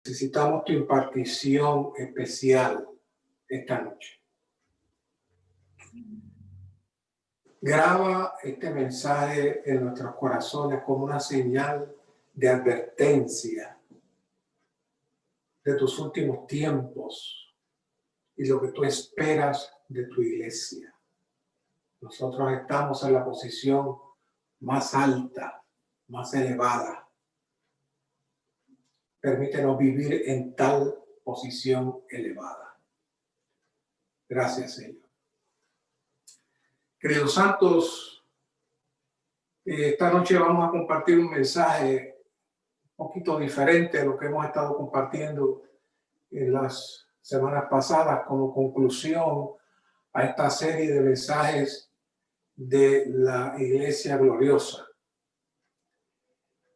Necesitamos tu impartición especial esta noche. Graba este mensaje en nuestros corazones como una señal de advertencia de tus últimos tiempos y lo que tú esperas de tu iglesia. Nosotros estamos en la posición más alta, más elevada. Permítenos vivir en tal posición elevada. Gracias, Señor. Queridos santos, esta noche vamos a compartir un mensaje un poquito diferente a lo que hemos estado compartiendo en las semanas pasadas como conclusión a esta serie de mensajes de la Iglesia Gloriosa.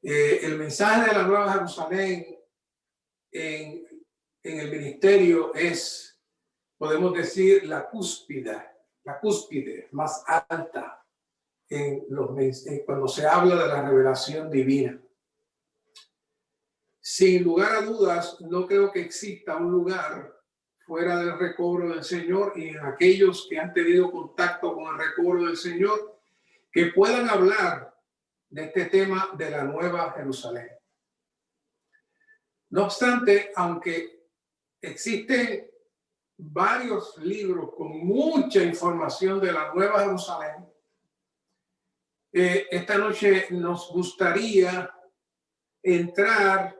El mensaje de la Nueva Jerusalén en el ministerio es, podemos decir, la cúspide más alta cuando se habla de la revelación divina. Sin lugar a dudas, no creo que exista un lugar fuera del recobro del Señor y en aquellos que han tenido contacto con el recobro del Señor que puedan hablar de este tema de la Nueva Jerusalén. No obstante, aunque existen varios libros con mucha información de la Nueva Jerusalén, esta noche nos gustaría entrar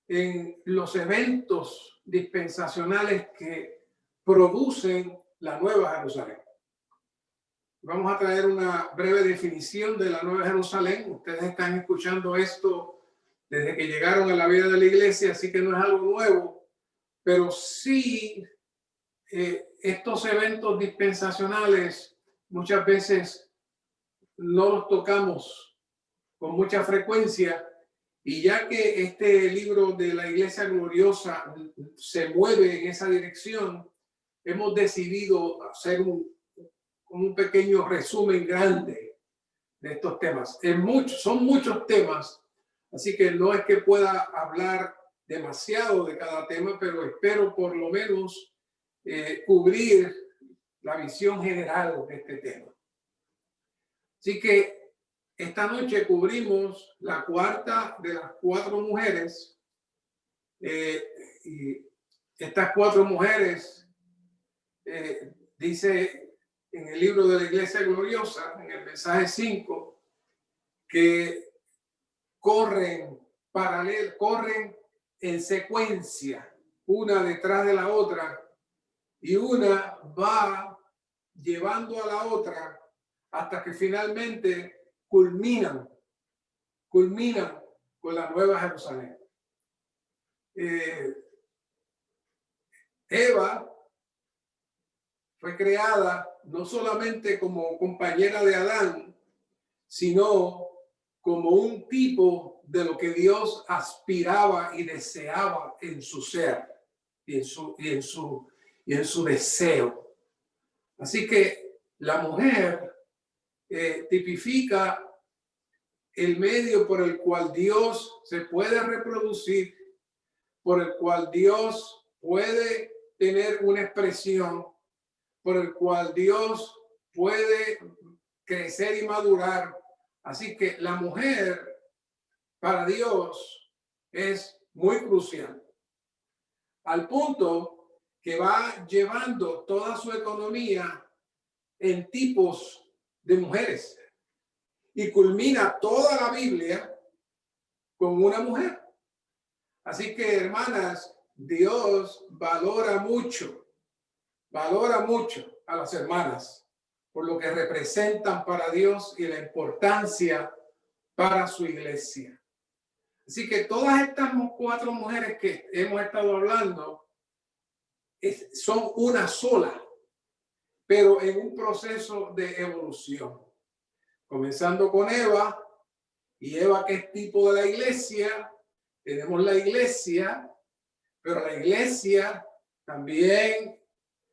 en los eventos dispensacionales que producen la Nueva Jerusalén. Vamos a traer una breve definición de la Nueva Jerusalén. Ustedes están escuchando esto desde que llegaron a la vida de la iglesia, así que no es algo nuevo, pero sí estos eventos dispensacionales muchas veces no los tocamos con mucha frecuencia, y ya que este libro de la Iglesia Gloriosa se mueve en esa dirección, hemos decidido hacer un pequeño resumen grande de estos temas. Son muchos temas, así que no es que pueda hablar demasiado de cada tema, pero espero por lo menos cubrir la visión general de este tema. Así que esta noche cubrimos la cuarta de las 4 mujeres. Y estas 4 mujeres, dice en el libro de la Iglesia Gloriosa, en el mensaje 5, que corren en secuencia, una detrás de la otra, y una va llevando a la otra hasta que finalmente culminan con la Nueva Jerusalén. Eva fue creada no solamente como compañera de Adán, sino como un tipo de lo que Dios aspiraba y deseaba en su ser y en su deseo. Así que la mujer tipifica el medio por el cual Dios se puede reproducir, por el cual Dios puede tener una expresión, por el cual Dios puede crecer y madurar. Así que la mujer para Dios es muy crucial, al punto que va llevando toda su economía en tipos de mujeres y culmina toda la Biblia con una mujer. Así que, hermanas, Dios valora mucho a las hermanas por lo que representan para Dios y la importancia para su iglesia. Así que todas estas 4 mujeres que hemos estado hablando son una sola, pero en un proceso de evolución. Comenzando con Eva, y Eva, que es tipo de la iglesia. Tenemos la iglesia, pero la iglesia también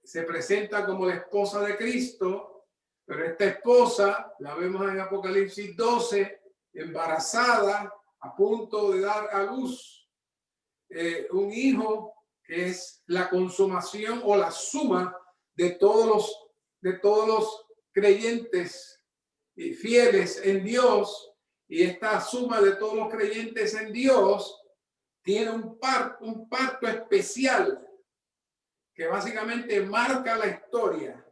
se presenta como la esposa de Cristo, pero esta esposa la vemos en Apocalipsis 12, embarazada, a punto de dar a luz. un hijo que es la consumación o la suma de todos los creyentes y fieles en Dios, y esta suma de todos los creyentes en Dios tiene un pacto especial que básicamente marca la historia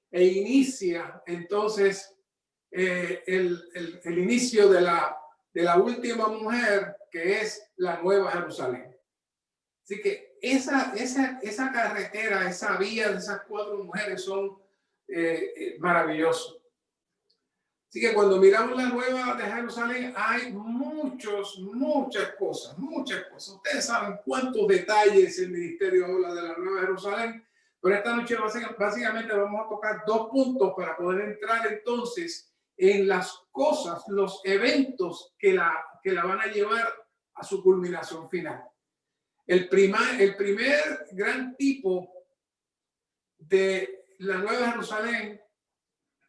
e inicia entonces el inicio de la última mujer, que es la Nueva Jerusalén. Así que esa carretera, esa vía de esas 4 mujeres son maravillosos. Así que cuando miramos la Nueva de Jerusalén hay muchas cosas. Ustedes saben cuántos detalles el ministerio habla de la Nueva Jerusalén, pero esta noche básicamente vamos a tocar 2 puntos para poder entrar entonces en las cosas, los eventos que la van a llevar a su culminación final. El primer gran tipo de la Nueva Jerusalén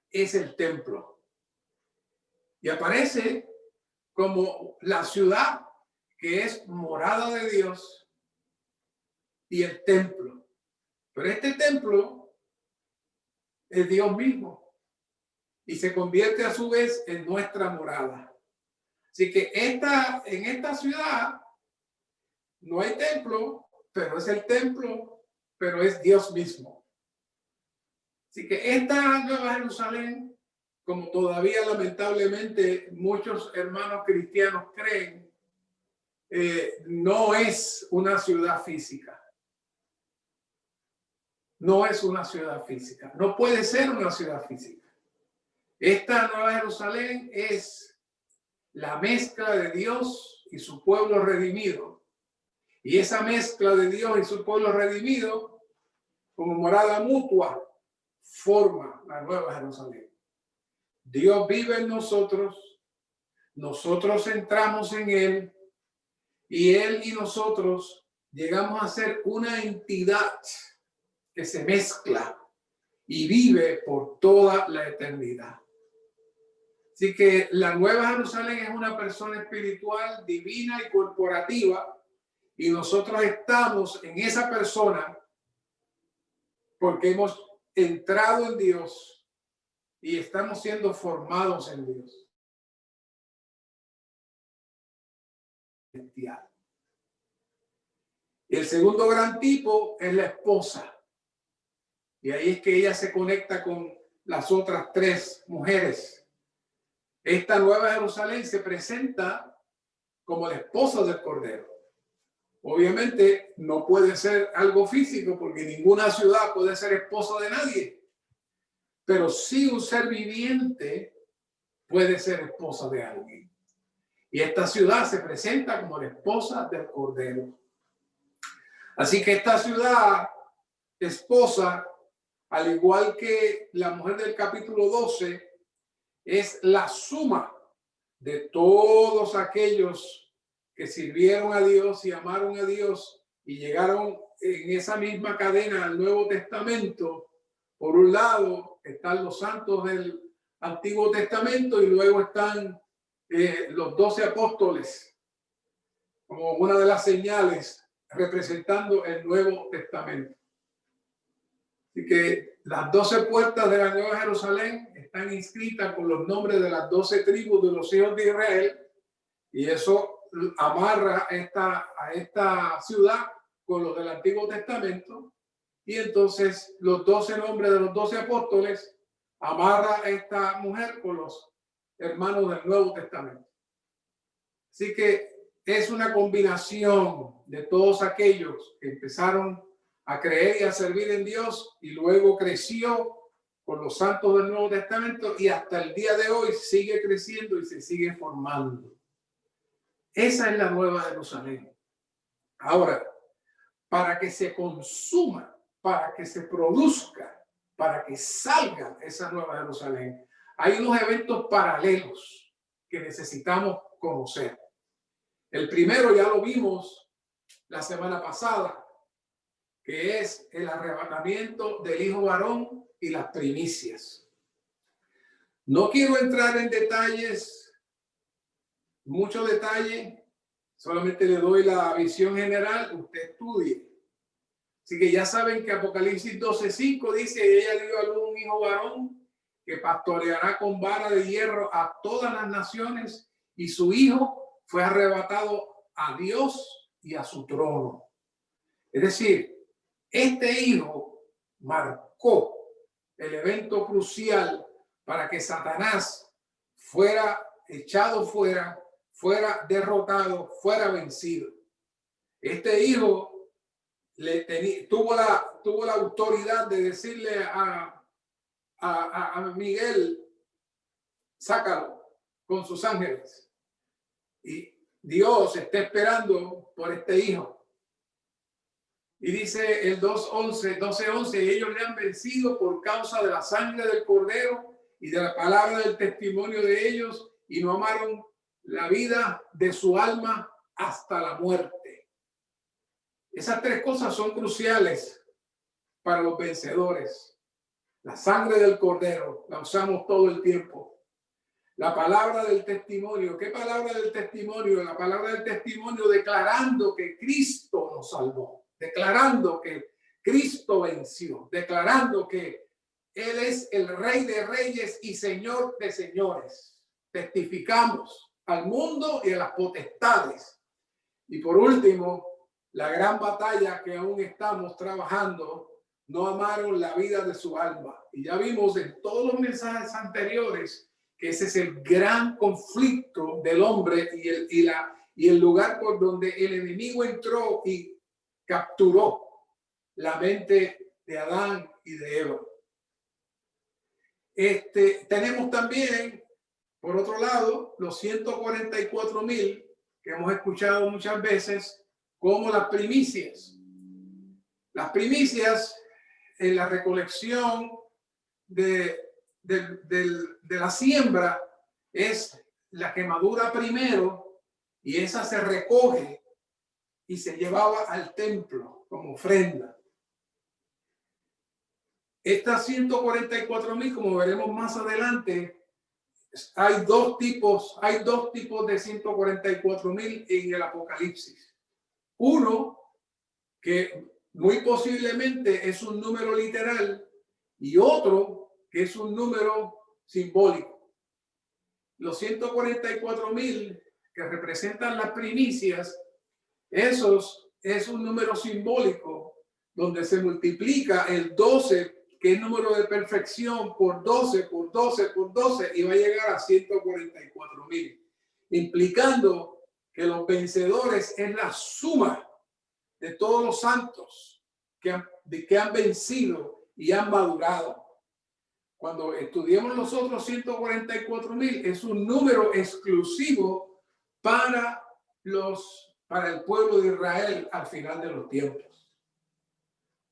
es el templo. Y aparece como la ciudad que es morada de Dios y el templo. Pero este templo es Dios mismo y se convierte a su vez en nuestra morada. Así que en esta ciudad no hay templo, pero es el templo, pero es Dios mismo. Así que esta Nueva Jerusalén, como todavía lamentablemente muchos hermanos cristianos creen, no es una ciudad física. No es una ciudad física. No puede ser una ciudad física. Esta Nueva Jerusalén es la mezcla de Dios y su pueblo redimido. Y esa mezcla de Dios y su pueblo redimido, como morada mutua, forma la Nueva Jerusalén. Dios vive en nosotros, nosotros entramos en Él y Él y nosotros llegamos a ser una entidad que se mezcla y vive por toda la eternidad. Así que la Nueva Jerusalén es una persona espiritual, divina y corporativa, y nosotros estamos en esa persona porque hemos entrado en Dios y estamos siendo formados en Dios. Y el segundo gran tipo es la esposa. Y ahí es que ella se conecta con las otras 3 mujeres. Esta Nueva Jerusalén se presenta como la esposa del Cordero. Obviamente no puede ser algo físico porque ninguna ciudad puede ser esposa de nadie. Pero sí un ser viviente puede ser esposa de alguien. Y esta ciudad se presenta como la esposa del Cordero. Así que esta ciudad, esposa, al igual que la mujer del capítulo 12, es la suma de todos aquellos que sirvieron a Dios y amaron a Dios y llegaron en esa misma cadena al Nuevo Testamento. Por un lado están los santos del Antiguo Testamento y luego están los 12 apóstoles como una de las señales representando el Nuevo Testamento. Así que las 12 puertas de la Nueva Jerusalén están inscritas con los nombres de las 12 tribus de los hijos de Israel, y eso amarra a esta ciudad con los del Antiguo Testamento. Y entonces los 12 nombres de los 12 apóstoles amarra a esta mujer con los hermanos del Nuevo Testamento. Así que es una combinación de todos aquellos que empezaron a creer y a servir en Dios y luego creció con los santos del Nuevo Testamento y hasta el día de hoy sigue creciendo y se sigue formando. Esa es la Nueva Jerusalén. Ahora, para que se consuma, para que se produzca, para que salga esa Nueva Jerusalén, hay unos eventos paralelos que necesitamos conocer. El primero ya lo vimos la semana pasada, que es el arrebatamiento del hijo varón y las primicias. No quiero entrar en detalles, mucho detalle, Solamente le doy la visión general, usted estudie. Así que ya saben que Apocalipsis 12:5 dice, ella dio a luz un hijo varón que pastoreará con vara de hierro a todas las naciones, y su hijo fue arrebatado a Dios y a su trono. Es decir, este hijo marcó el evento crucial para que Satanás fuera echado fuera, fuera derrotado, fuera vencido. Este hijo tuvo la autoridad de decirle a Miguel, sácalo con sus ángeles. Y Dios está esperando por este hijo. Y dice el 12:11, ellos le han vencido por causa de la sangre del cordero y de la palabra del testimonio de ellos, y no amaron la vida de su alma hasta la muerte. Esas tres cosas son cruciales para los vencedores. La sangre del cordero la usamos todo el tiempo. La palabra del testimonio. ¿Qué palabra del testimonio? La palabra del testimonio declarando que Cristo nos salvó, declarando que Cristo venció, declarando que Él es el Rey de Reyes y Señor de Señores. Testificamos al mundo y a las potestades. Y por último, la gran batalla que aún estamos trabajando, no amaron la vida de su alma. Y ya vimos en todos los mensajes anteriores que ese es el gran conflicto del hombre y el lugar por donde el enemigo entró y capturó la mente de Adán y de Eva. Tenemos también, por otro lado, los 144,000 que hemos escuchado muchas veces como las primicias. Las primicias en la recolección de la siembra es la que madura primero, y esa se recoge y se llevaba al templo como ofrenda. Estas 144,000, como veremos más adelante, hay dos tipos de 144,000 en el Apocalipsis. Uno que muy posiblemente es un número literal, y otro que es un número simbólico. Los 144,000 que representan las primicias, esos es un número simbólico donde se multiplica el 12, que es número de perfección, por 12, por 12, por 12, y va a llegar a 144,000, implicando que los vencedores es la suma de todos los santos que han vencido y han madurado. Cuando estudiemos los otros 144,000, es un número exclusivo para el pueblo de Israel al final de los tiempos.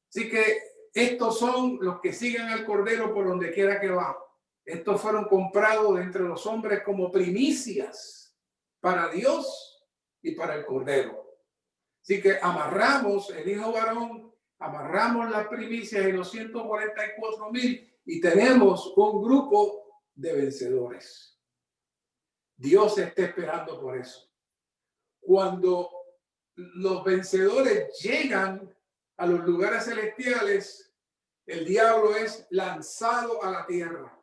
Así que estos son los que siguen al Cordero por donde quiera que va. Estos fueron comprados de entre los hombres como primicias para Dios y para el Cordero. Así que amarramos el hijo varón, amarramos las primicias de los 144,000 y tenemos un grupo de vencedores. Dios está esperando por eso. Cuando los vencedores llegan a los lugares celestiales, el diablo es lanzado a la tierra.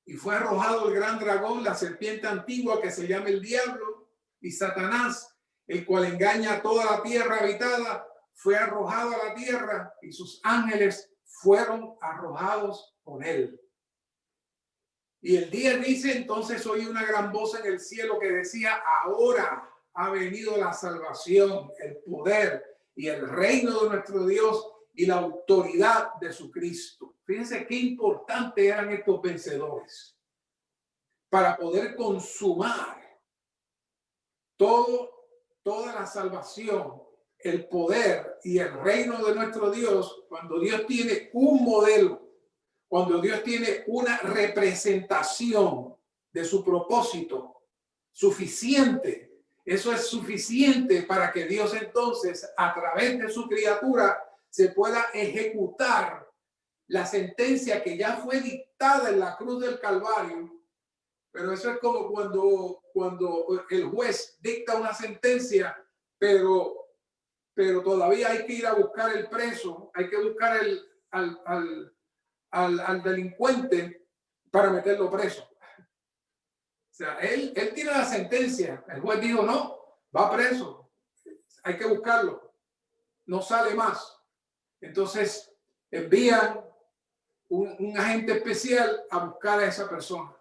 Y fue arrojado el gran dragón, la serpiente antigua que se llama el diablo, y Satanás, el cual engaña a toda la tierra habitada, fue arrojado a la tierra, y sus ángeles fueron arrojados con él. Y el 10 dice, entonces oí una gran voz en el cielo que decía, ahora ha venido la salvación, el poder y el reino de nuestro Dios y la autoridad de su Cristo. Fíjense qué importantes eran estos vencedores para poder consumar toda la salvación, el poder y el reino de nuestro Dios. Cuando Dios tiene un modelo, cuando Dios tiene una representación de su propósito suficiente, eso es suficiente para que Dios entonces a través de su criatura se pueda ejecutar la sentencia que ya fue dictada en la cruz del Calvario. Pero eso es como cuando cuando el juez dicta una sentencia, pero todavía hay que ir a buscar el preso, hay que buscar al delincuente para meterlo preso. O sea, él tiene la sentencia, el juez dijo no, va preso, hay que buscarlo, no sale más. Entonces envían un agente especial a buscar a esa persona.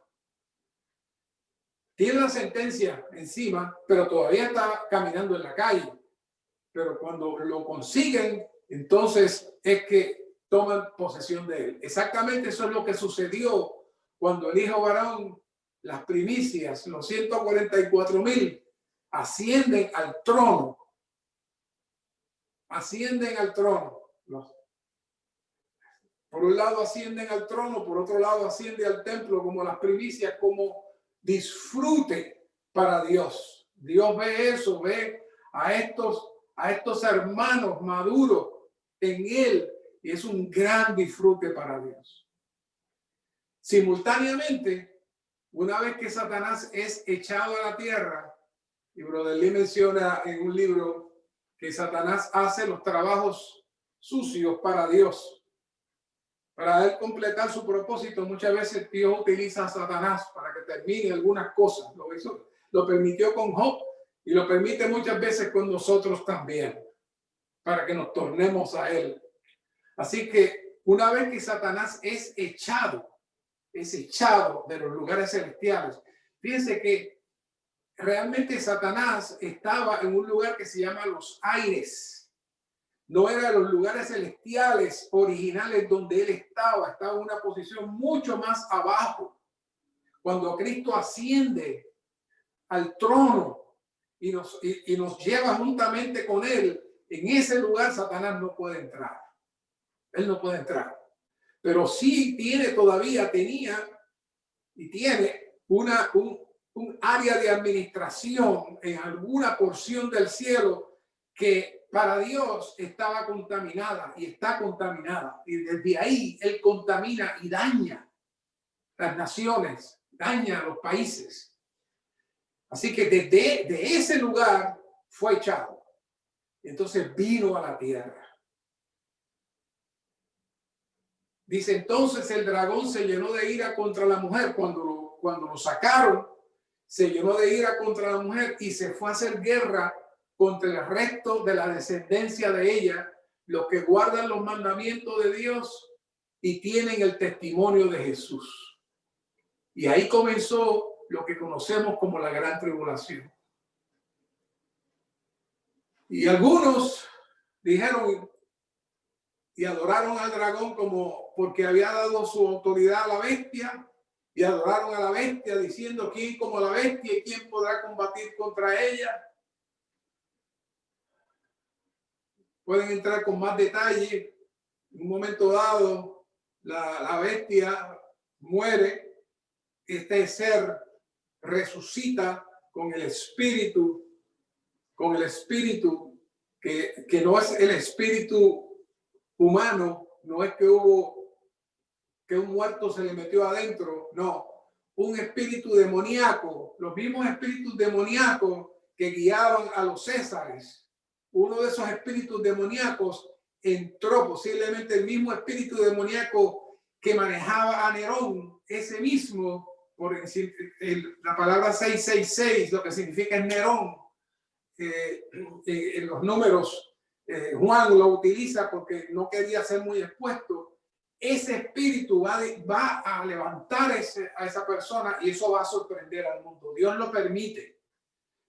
Tiene la sentencia encima, pero todavía está caminando en la calle. Pero cuando lo consiguen, entonces es que toman posesión de él. Exactamente eso es lo que sucedió cuando el hijo varón, las primicias, los 144,000, ascienden al trono. Ascienden al trono. Por un lado ascienden al trono, por otro lado asciende al templo como las primicias, como disfrute para Dios. Dios ve eso, ve a estos hermanos maduros en él y es un gran disfrute para Dios. Simultáneamente, una vez que Satanás es echado a la tierra, y Brother Lee menciona en un libro que Satanás hace los trabajos sucios para Dios. Para él completar su propósito, muchas veces Dios utiliza a Satanás para que termine algunas cosas. Lo permitió con Job y lo permite muchas veces con nosotros también, para que nos tornemos a él. Así que una vez que Satanás es echado de los lugares celestiales, fíjense que realmente Satanás estaba en un lugar que se llama los aires. No era los lugares celestiales originales donde él estaba en una posición mucho más abajo. Cuando Cristo asciende al trono y nos lleva juntamente con él, en ese lugar Satanás no puede entrar. Él no puede entrar. Pero sí tenía un área de administración en alguna porción del cielo que para Dios estaba contaminada y está contaminada. Y desde ahí él contamina y daña las naciones, daña a los países. Así que de ese lugar fue echado. Entonces vino a la tierra. Dice, entonces el dragón se llenó de ira contra la mujer. Cuando lo sacaron, se llenó de ira contra la mujer y se fue a hacer guerra contra el resto de la descendencia de ella, los que guardan los mandamientos de Dios y tienen el testimonio de Jesús. Y ahí comenzó lo que conocemos como la gran tribulación. Y algunos dijeron y adoraron al dragón como porque había dado su autoridad a la bestia, y adoraron a la bestia diciendo quién como la bestia y quién podrá combatir contra ella. Pueden entrar con más detalle. En un momento dado, la bestia muere, este ser resucita con el espíritu que no es el espíritu humano, no es que un muerto se le metió adentro, no, un espíritu demoníaco, los mismos espíritus demoníacos que guiaban a los césares. Uno de esos espíritus demoníacos entró, posiblemente el mismo espíritu demoníaco que manejaba a Nerón, ese mismo, por decir, la palabra 666, lo que significa es Nerón. En los números, Juan lo utiliza porque no quería ser muy expuesto. Ese espíritu va a levantar a esa persona y eso va a sorprender al mundo. Dios lo permite.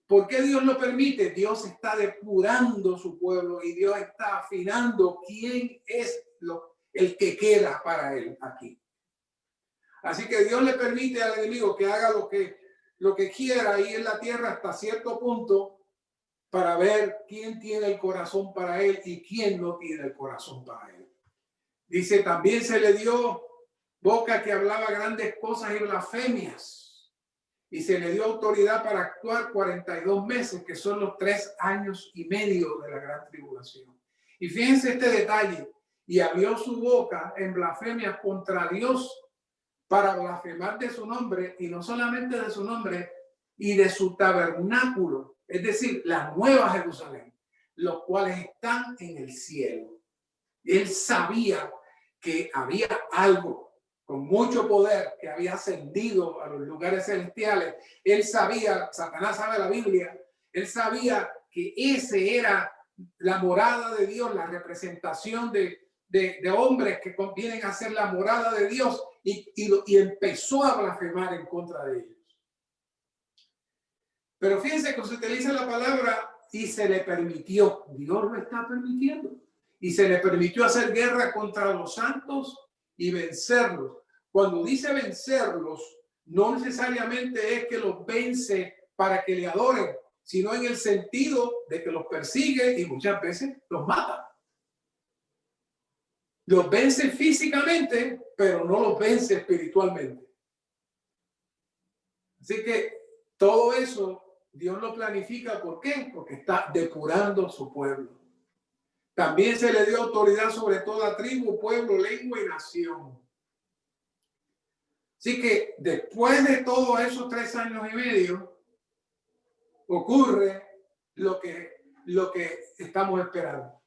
¿Por qué Dios lo permite? Dios está depurando su pueblo y Dios está afinando quién es el que queda para él aquí. Así que Dios le permite al enemigo que haga lo que quiera ahí en la tierra hasta cierto punto para ver quién tiene el corazón para él y quién no tiene el corazón para él. Dice, también se le dio boca que hablaba grandes cosas y blasfemias. Y se le dio autoridad para actuar 42 meses, que son los 3 años y medio de la gran tribulación. Y fíjense este detalle. Y abrió su boca en blasfemia contra Dios para blasfemar de su nombre, y no solamente de su nombre, y de su tabernáculo, es decir, la nueva Jerusalén, los cuales están en el cielo. Él sabía que había algo con mucho poder que había ascendido a los lugares celestiales. Él sabía, Satanás sabe la Biblia, él sabía que ese era la morada de Dios, la representación de hombres que vienen a ser la morada de Dios, y empezó a blasfemar en contra de ellos. Pero fíjense que se utiliza la palabra y se le permitió. Dios lo está permitiendo. Y se le permitió hacer guerra contra los santos y vencerlos. Cuando dice vencerlos, no necesariamente es que los vence para que le adoren, sino en el sentido de que los persigue y muchas veces los mata. Los vence físicamente, pero no los vence espiritualmente. Así que todo eso Dios lo planifica. ¿Por qué? Porque está depurando su pueblo. También se le dio autoridad sobre toda tribu, pueblo, lengua y nación. Así que después de todos esos 3 años y medio, ocurre lo que estamos esperando.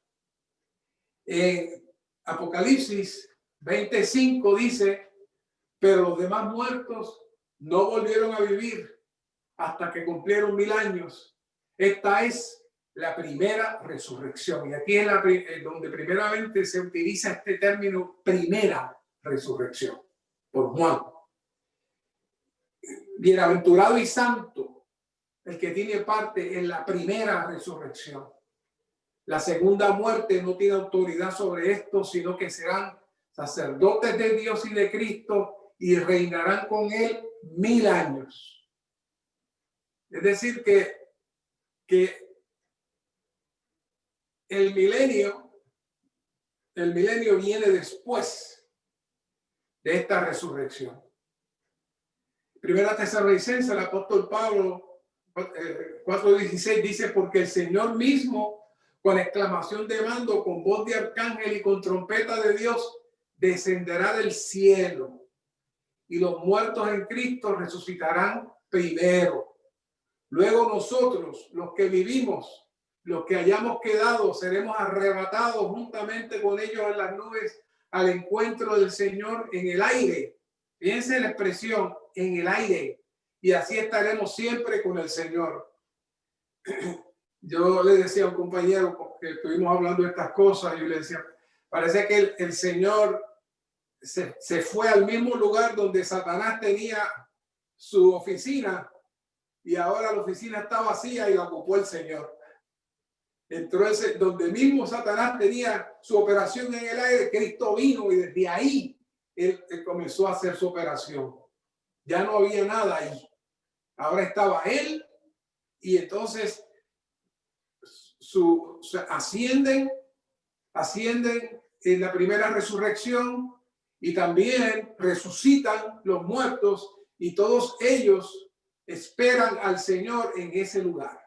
En Apocalipsis 25 dice, pero los demás muertos no volvieron a vivir hasta que cumplieron 1000 años. Esta es la primera resurrección. Y aquí es donde primeramente se utiliza este término, primera resurrección, por Juan. Bienaventurado y santo el que tiene parte en la primera resurrección. La segunda muerte no tiene autoridad sobre esto, sino que serán sacerdotes de Dios y de Cristo y reinarán con él 1000 años. Es decir, que el milenio viene después de esta resurrección. Primera Tesalonicenses, el apóstol Pablo 4:16 dice, porque el Señor mismo, con exclamación de mando, con voz de arcángel y con trompeta de Dios, descenderá del cielo, y los muertos en Cristo resucitarán primero. Luego nosotros, los que vivimos, los que hayamos quedado, seremos arrebatados juntamente con ellos en las nubes al encuentro del Señor en el aire. Fíjense en la expresión, en el aire. Y así estaremos siempre con el Señor. Yo le decía a un compañero que estuvimos hablando de estas cosas, y yo le decía, parece que el Señor se fue al mismo lugar donde Satanás tenía su oficina, y ahora la oficina está vacía y la ocupó el Señor. Entró donde mismo Satanás tenía su operación en el aire, Cristo vino y desde ahí él comenzó a hacer su operación. Ya no había nada ahí. Ahora estaba él, y entonces ascienden en la primera resurrección, y también resucitan los muertos, y todos ellos esperan al Señor en ese lugar.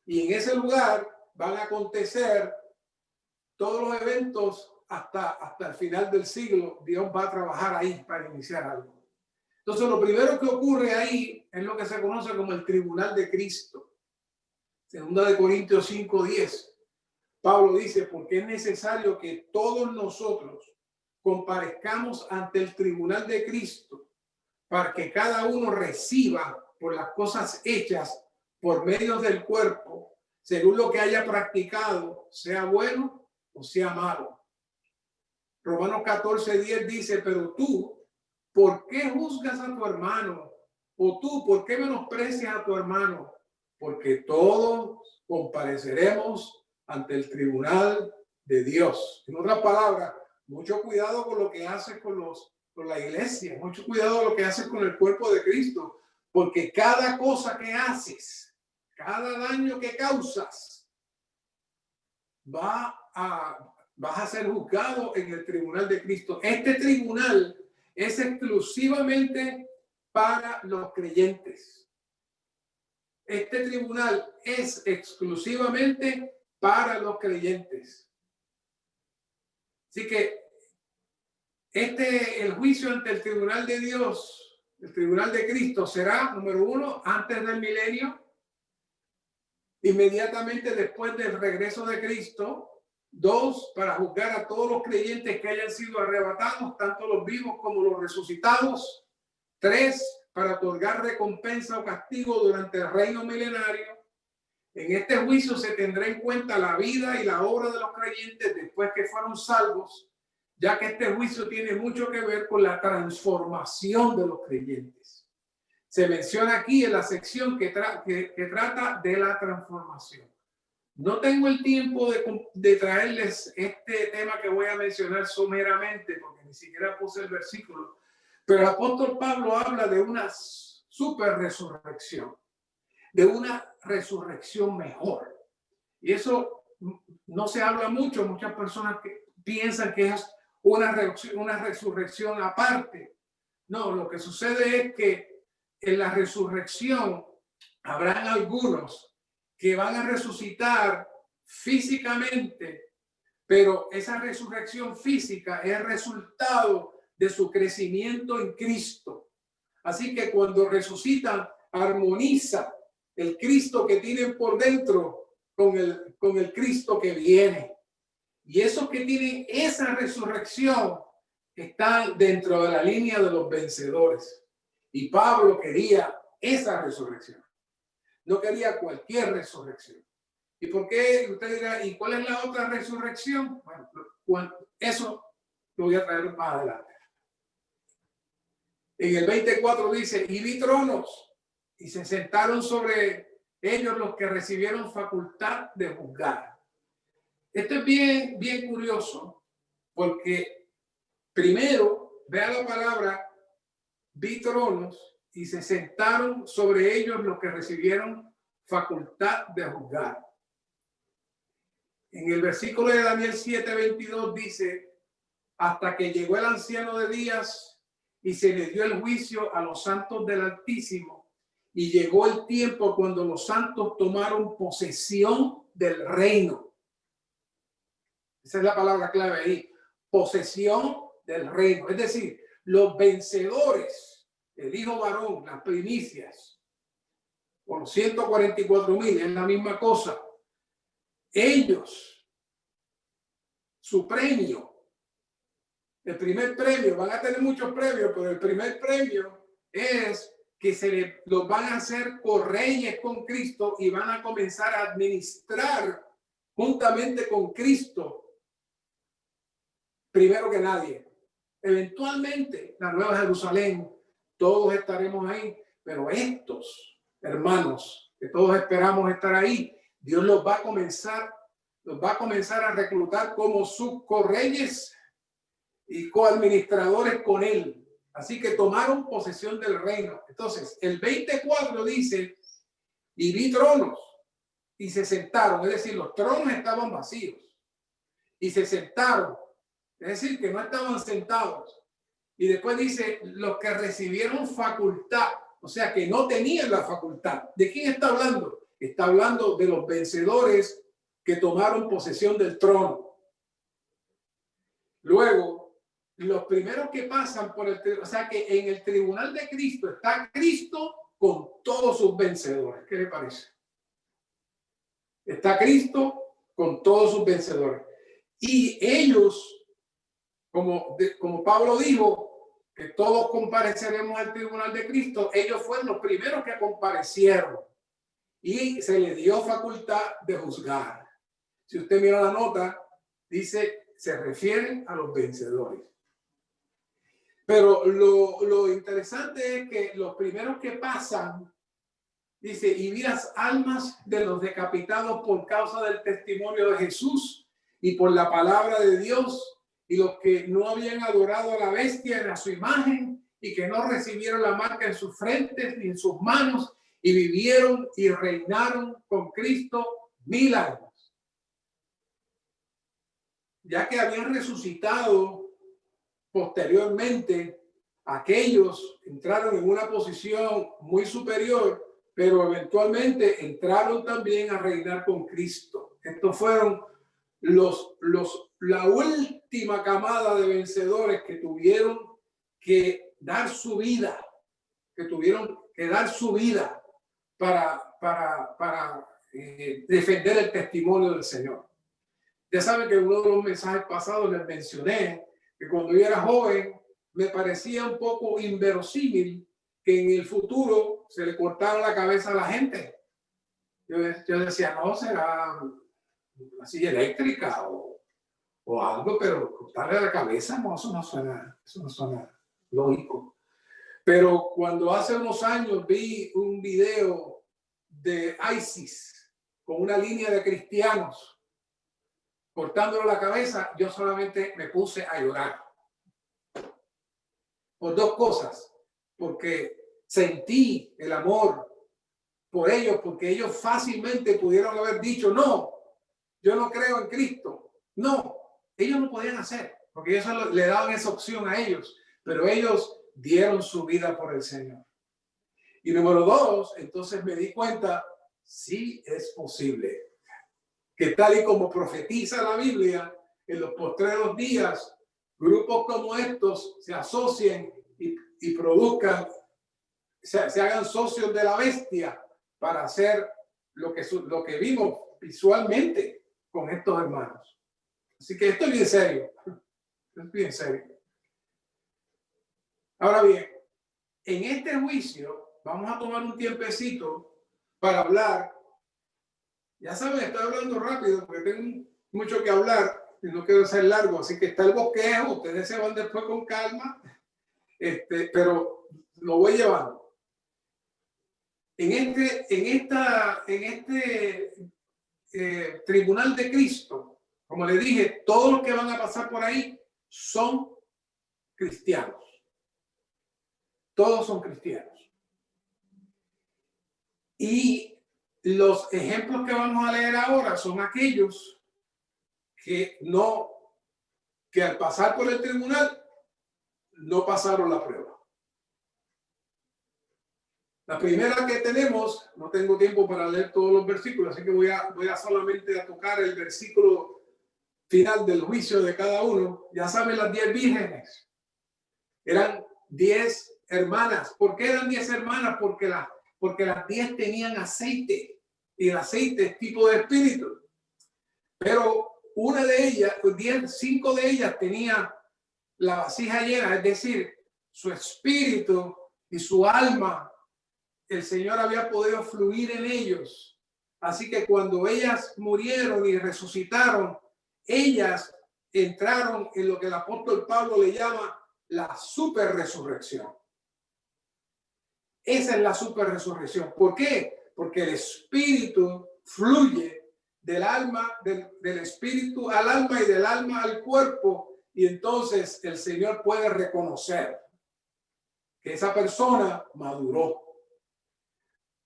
Y en ese lugar van a acontecer todos los eventos hasta el final del siglo. Dios va a trabajar ahí para iniciar algo. Entonces, lo primero que ocurre ahí es lo que se conoce como el tribunal de Cristo. Segunda de Corintios 5:10. Pablo dice, porque es necesario que todos nosotros comparezcamos ante el tribunal de Cristo para que cada uno reciba por las cosas hechas por medio del cuerpo, según lo que haya practicado, sea bueno o sea malo. Romanos 14:10 dice, pero tú, ¿por qué juzgas a tu hermano? O tú, ¿por qué menosprecias a tu hermano? Porque todos compareceremos ante el tribunal de Dios. En otras palabras, mucho cuidado con lo que haces con la iglesia, mucho cuidado con lo que haces con el cuerpo de Cristo, porque cada cosa que haces, cada daño que causas, vas a ser juzgado en el tribunal de Cristo. Este tribunal es exclusivamente para los creyentes. Este tribunal es exclusivamente para los creyentes. Así que el juicio ante el tribunal de Dios el tribunal de Cristo será, número uno, antes del milenio, inmediatamente después del regreso de Cristo. Dos, para juzgar a todos los creyentes que hayan sido arrebatados, tanto los vivos como los resucitados. Tres, para otorgar recompensa o castigo durante el reino milenario. En este juicio se tendrá en cuenta la vida y la obra de los creyentes después que fueron salvos, ya que este juicio tiene mucho que ver con la transformación de los creyentes. Se menciona aquí en la sección que trata de la transformación. No tengo el tiempo de traerles este tema que voy a mencionar someramente, porque ni siquiera puse el versículo, pero el apóstol Pablo habla de una super resurrección, de una resurrección mejor. Y eso no se habla mucho. Muchas personas que piensan que es una resurrección aparte. No, lo que sucede es que en la resurrección habrán algunos que van a resucitar físicamente, pero esa resurrección física es resultado de su crecimiento en Cristo. Así que cuando resucitan, armoniza el Cristo que tienen por dentro con el Cristo que viene. Y esos que tienen esa resurrección están dentro de la línea de los vencedores. Y Pablo quería esa resurrección. No quería cualquier resurrección. ¿Y por qué? Usted dirá, ¿y cuál es la otra resurrección? Bueno, eso lo voy a traer más adelante. En el 24 dice, y vi tronos, y se sentaron sobre ellos los que recibieron facultad de juzgar. Esto es bien curioso, porque primero, vea la palabra, vi tronos, y se sentaron sobre ellos los que recibieron facultad de juzgar. En el versículo de Daniel 7:22 dice, hasta que llegó el anciano de días y se le dio el juicio a los santos del Altísimo, y llegó el tiempo cuando los santos tomaron posesión del reino. Esa es la palabra clave ahí, posesión del reino. Es decir, los vencedores, el hijo varón, las primicias, por los 144,000, es la misma cosa. Ellos, su premio, el primer premio, van a tener muchos premios, pero el primer premio es que los van a hacer correyes con Cristo y van a comenzar a administrar juntamente con Cristo primero que nadie. Eventualmente, la Nueva Jerusalén, todos estaremos ahí, pero estos hermanos que todos esperamos estar ahí, Dios los va a comenzar a reclutar como sus correyes y coadministradores con él. Así que tomaron posesión del reino. Entonces, el 24 dice, y vi tronos y se sentaron, es decir, los tronos estaban vacíos y se sentaron, es decir, que no estaban sentados. Y después dice, los que recibieron facultad, o sea, que no tenían la facultad. ¿De quién está hablando? Está hablando de los vencedores que tomaron posesión del trono. Luego, los primeros que pasan por o sea, que en el tribunal de Cristo está Cristo con todos sus vencedores. ¿Qué le parece? Está Cristo con todos sus vencedores. Y ellos, como Pablo dijo, que todos compareceremos al tribunal de Cristo, ellos fueron los primeros que comparecieron y se les dio facultad de juzgar. Si usted mira la nota, dice, se refieren a los vencedores. Pero lo interesante es que los primeros que pasan, dice, y vi las almas de los decapitados por causa del testimonio de Jesús y por la palabra de Dios, y los que no habían adorado a la bestia ni a su imagen y que no recibieron la marca en sus frentes ni en sus manos, y vivieron y reinaron con Cristo 1000 años. Ya que habían resucitado posteriormente, aquellos entraron en una posición muy superior, pero eventualmente entraron también a reinar con Cristo. Estos fueron la última camada de vencedores que tuvieron que dar su vida que tuvieron que dar su vida para defender el testimonio del Señor. Ya saben que en uno de los mensajes pasados les mencioné que cuando yo era joven me parecía un poco inverosímil que en el futuro se le cortara la cabeza a la gente. Yo decía, no, será una silla eléctrica o algo, pero cortarle la cabeza, no, eso no suena lógico. Pero cuando hace unos años vi un video de ISIS con una línea de cristianos cortándole la cabeza, yo solamente me puse a llorar. Por dos cosas. Porque sentí el amor por ellos, porque ellos fácilmente pudieron haber dicho, no, yo no creo en Cristo. No, ellos no podían hacer, porque ellos le daban esa opción a ellos, pero ellos dieron su vida por el Señor. Y número dos, entonces me di cuenta, sí es posible que tal y como profetiza la Biblia, en los postreros días, grupos como estos se asocien y produzcan, se hagan socios de la bestia para hacer lo que vimos visualmente con estos hermanos. Así que esto es bien serio. Es bien serio. Ahora bien, en este juicio vamos a tomar un tiempecito para hablar. Ya saben, estoy hablando rápido porque tengo mucho que hablar y no quiero ser largo, así que está el bosquejo, ustedes se van después con calma, pero lo voy llevando. En este tribunal de Cristo, como le dije, todos los que van a pasar por ahí son cristianos. Todos son cristianos. Y los ejemplos que vamos a leer ahora son aquellos que al pasar por el tribunal no pasaron la prueba. La primera que tenemos, no tengo tiempo para leer todos los versículos, así que voy a solamente a tocar el versículo final del juicio de cada uno. Ya saben, las 10 vírgenes eran 10 hermanas. ¿Por qué eran 10 hermanas? Porque las 10 tenían aceite, y el aceite es tipo de espíritu. Pero una de ellas, 5 de ellas tenían la vasija llena, es decir, su espíritu y su alma, el Señor había podido fluir en ellos. Así que cuando ellas murieron y resucitaron, ellas entraron en lo que el apóstol Pablo le llama la superresurrección. Esa es la superresurrección. ¿Por qué? Porque el espíritu fluye del alma, del espíritu al alma y del alma al cuerpo, y entonces el Señor puede reconocer que esa persona maduró.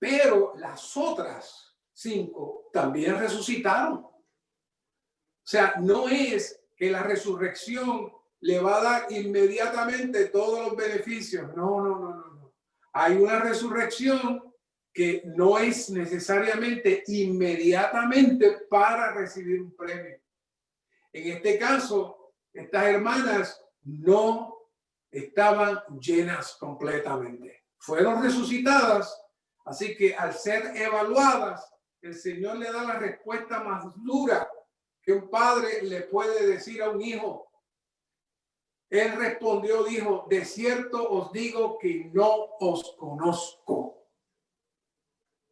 Pero las otras 5 también resucitaron. O sea, no es que la resurrección le va a dar inmediatamente todos los beneficios. No. Hay una resurrección que no es necesariamente inmediatamente para recibir un premio. En este caso, estas hermanas no estaban llenas completamente. Fueron resucitadas. Así que al ser evaluadas, el Señor le da la respuesta más dura que un padre le puede decir a un hijo. Él respondió, dijo, de cierto os digo que no os conozco.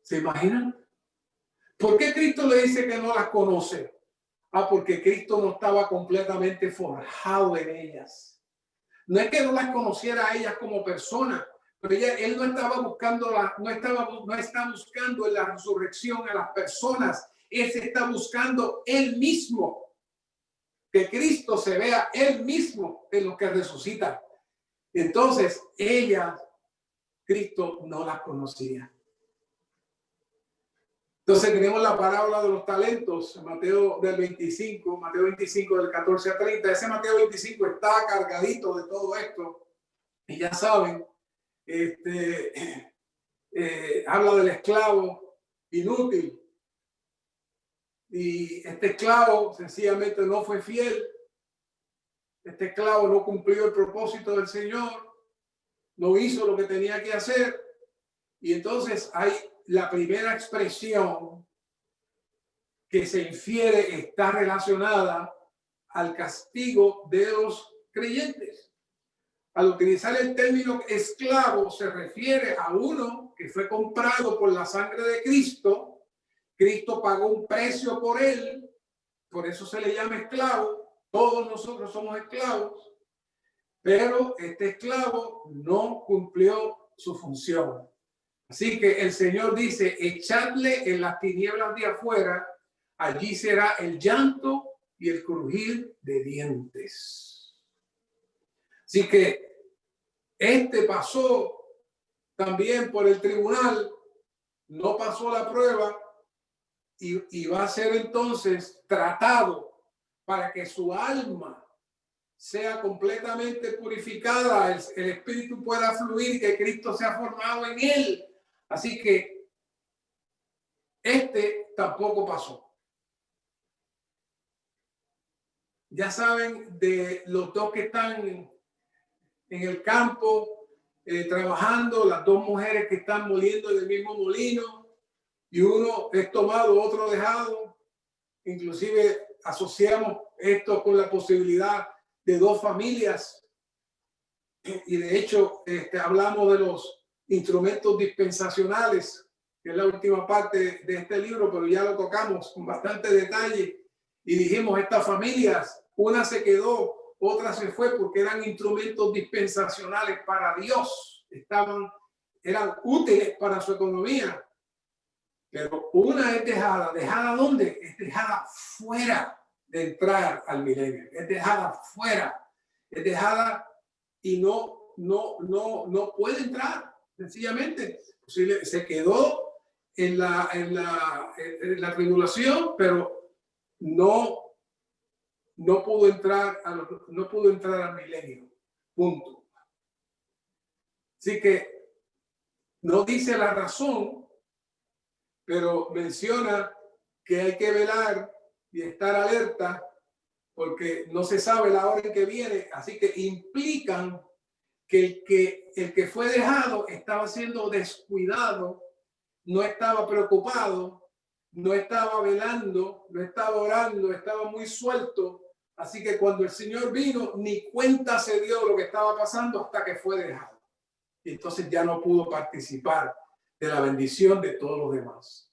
¿Se imaginan? ¿Por qué Cristo le dice que no las conoce? Porque Cristo no estaba completamente forjado en ellas. No es que no las conociera a ellas como personas, pero él no estaba buscando no está buscando en la resurrección a las personas. Él se está buscando él mismo. Que Cristo se vea él mismo en los que resucitan. Entonces, Cristo no las conocía. Entonces tenemos la parábola de los talentos, Mateo 25 del 14 a 30. Ese Mateo 25 está cargadito de todo esto. Y ya saben, habla del esclavo inútil. Y este esclavo sencillamente no fue fiel. Este esclavo no cumplió el propósito del Señor. no hizo lo que tenía que hacer. Y entonces hay la primera expresión que se infiere está relacionada al castigo de los creyentes. Al utilizar el término esclavo se refiere a uno que fue comprado por la sangre de Cristo. Cristo pagó un precio por él, por eso se le llama esclavo. Todos nosotros somos esclavos, pero este esclavo no cumplió su función. Así que el Señor dice, echadle en las tinieblas de afuera, allí será el llanto y el crujir de dientes. Así que este pasó también por el tribunal, no pasó la prueba y va a ser entonces tratado para que su alma sea completamente purificada, el espíritu pueda fluir y que Cristo sea formado en él. Así que este tampoco pasó. Ya saben de los dos que están en el campo trabajando, las dos mujeres que están moliendo en el mismo molino, y uno es tomado, otro dejado. Inclusive asociamos esto con la posibilidad de dos familias. Y de hecho hablamos de los instrumentos dispensacionales, que es la última parte de este libro, pero ya lo tocamos con bastante detalle. Y dijimos, estas familias, una se quedó, otra se fue porque eran instrumentos dispensacionales para Dios. Eran útiles para su economía. Pero una es dejada. ¿Dejada dónde? Es dejada fuera de entrar al milenio. Es dejada fuera. Es dejada y no puede entrar. Sencillamente se quedó en la tribulación, pero no pudo entrar al milenio. Punto. Así que no dice la razón, pero menciona que hay que velar y estar alerta porque no se sabe la hora en que viene. Así que implican que el que fue dejado estaba siendo descuidado, no estaba preocupado, no estaba velando, no estaba orando, estaba muy suelto. Así que cuando el Señor vino, ni cuenta se dio lo que estaba pasando hasta que fue dejado. Y entonces ya no pudo participar de la bendición de todos los demás.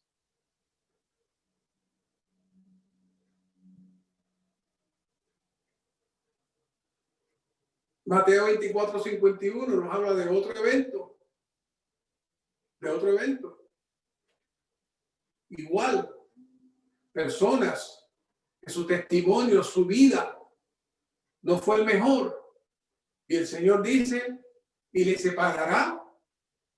Mateo 24:51 nos habla de otro evento. Igual, personas que su testimonio, su vida no fue el mejor. Y el Señor dice, y le separará,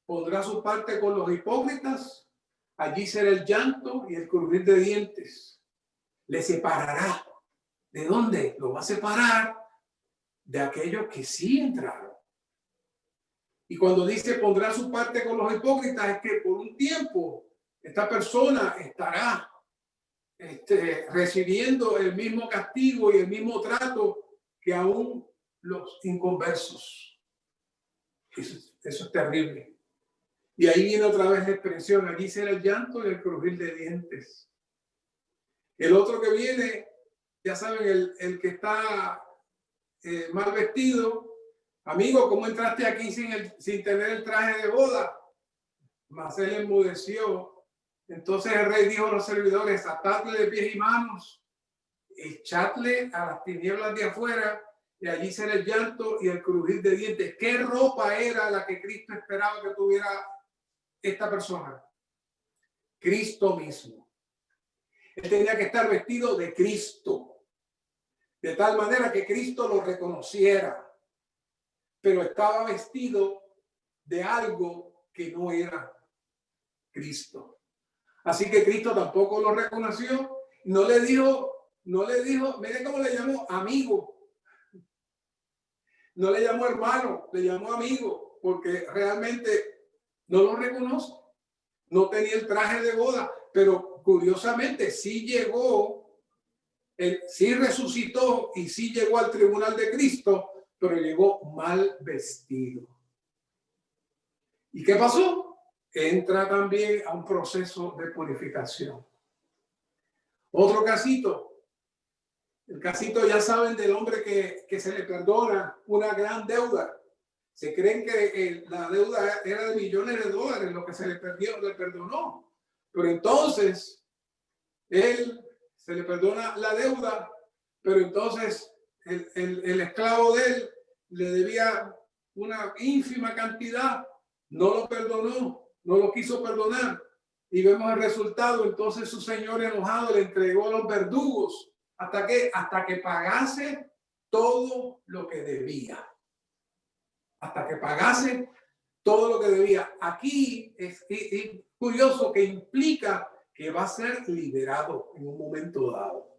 pondrá su parte con los hipócritas, allí será el llanto y el crujir de dientes. Le separará. ¿De dónde? Lo va a separar de aquellos que sí entraron. Y cuando dice pondrá su parte con los hipócritas, es que por un tiempo esta persona estará recibiendo el mismo castigo y el mismo trato que aún los inconversos. Eso es terrible. Y ahí viene otra vez la expresión, allí será el llanto y el crujir de dientes. El otro que viene, ya saben, el que está mal vestido. Amigo, ¿cómo entraste aquí sin tener el traje de boda? Mas él enmudeció. Entonces el rey dijo a los servidores, atadle de pies y manos, echadle a las tinieblas de afuera, y allí será el llanto y el crujir de dientes. ¿Qué ropa era la que Cristo esperaba que tuviera esta persona? Cristo mismo. Él tenía que estar vestido de Cristo, de tal manera que Cristo lo reconociera, pero estaba vestido de algo que no era Cristo. Así que Cristo tampoco lo reconoció, no le dijo, mire cómo le llamó, amigo. No le llamó hermano, le llamó amigo, porque realmente no lo reconoce. No tenía el traje de boda, pero curiosamente sí llegó, sí resucitó y sí llegó al tribunal de Cristo, pero llegó mal vestido. ¿Y qué pasó? Entra también a un proceso de purificación. Otro casito. El casito, ya saben, del hombre que se le perdona una gran deuda. Se creen que la deuda era de millones de dólares, lo que se le perdonó. Pero entonces, él se le perdona la deuda, pero entonces el esclavo de él le debía una ínfima cantidad, no lo perdonó, no lo quiso perdonar. Y vemos el resultado. Entonces su señor enojado le entregó a los verdugos hasta que pagase todo lo que debía. Hasta que pagase todo lo que debía. Aquí es curioso que implica que va a ser liberado en un momento dado.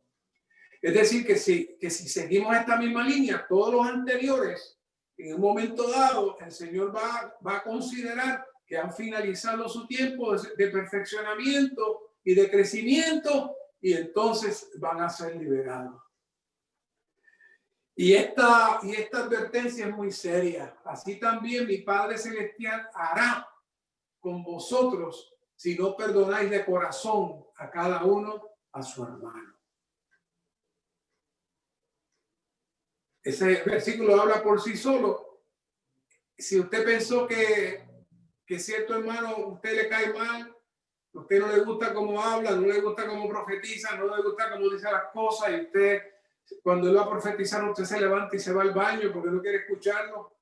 Es decir, que si seguimos esta misma línea, todos los anteriores, en un momento dado, el Señor va a considerar que han finalizado su tiempo de perfeccionamiento y de crecimiento, y entonces van a ser liberados. Y esta advertencia es muy seria. Así también mi Padre Celestial hará con vosotros si no perdonáis de corazón a cada uno a su hermano. Ese versículo habla por sí solo. Si usted pensó que cierto hermano, usted le cae mal, usted no le gusta cómo habla, no le gusta cómo profetiza, no le gusta cómo dice las cosas, y usted, cuando él va a profetizar, usted se levanta y se va al baño porque no quiere escucharlo.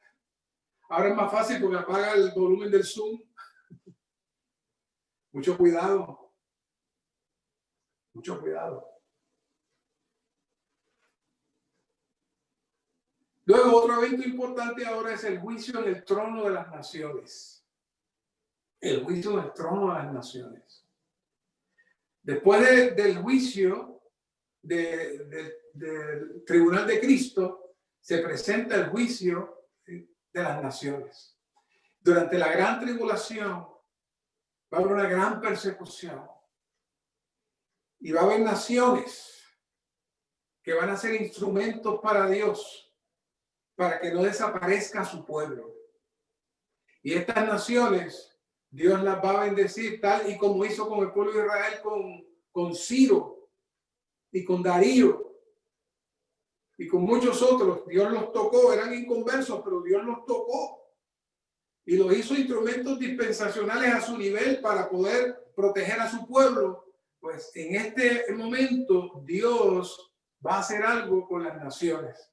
Ahora es más fácil porque apaga el volumen del Zoom. Mucho cuidado. Mucho cuidado. Luego, otro evento importante ahora es el juicio en el trono de las naciones. El juicio en el trono de las naciones. Después del juicio del tribunal de Cristo, se presenta el juicio de las naciones. Durante la gran tribulación va a haber una gran persecución. Y va a haber naciones que van a ser instrumentos para Dios, para que no desaparezca su pueblo. Y estas naciones, Dios las va a bendecir tal y como hizo con el pueblo de Israel, con Ciro y con Darío y con muchos otros. Dios los tocó, eran inconversos, pero Dios los tocó y los hizo instrumentos dispensacionales a su nivel para poder proteger a su pueblo. Pues en este momento Dios va a hacer algo con las naciones.